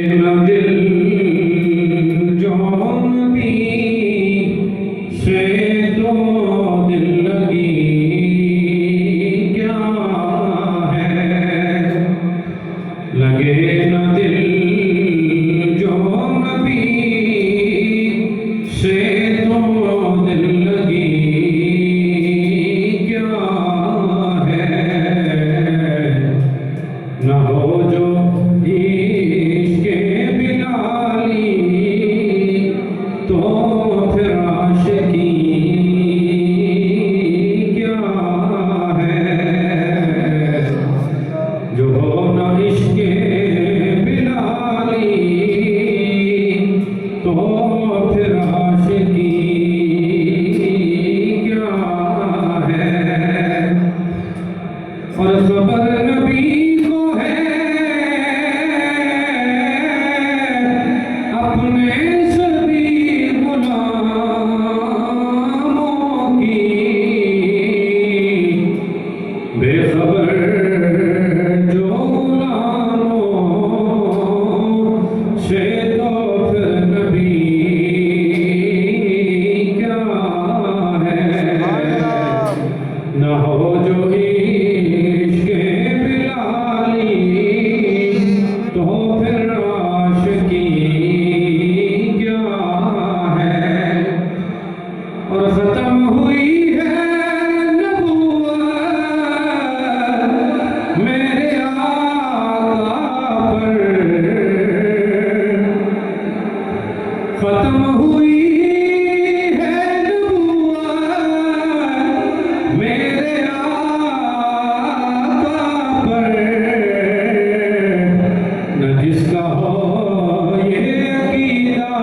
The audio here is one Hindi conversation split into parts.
दिल जौन भी से तो दिल लगी क्या है, लगे न दिल जौन भी से तो दिल लगी क्या है, न हो जो तो फिर आशिकी क्या है, जो हो न इश्क़े बिलाली तो फिर आशिकी क्या है। और खबर नबी को है अपने बेखबर जो गुलामों से तो फिर नबी क्या है, न हो जो इश्क़े बिलाली तो फिर आशिकी क्या है। और ख़त्म हुई है मेरे आका पर, खत्म हुई है नबुव्वत मेरे आका पर, न जिसका हो ये अकीदा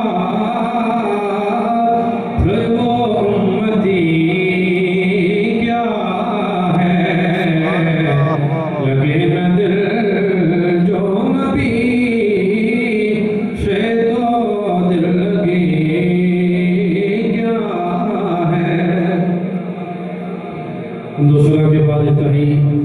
फिर वो उम्मती क्या है, लगे न दिल जो नबी से तो दिल लगी क्या है। दूसरा के बाद इतना ही।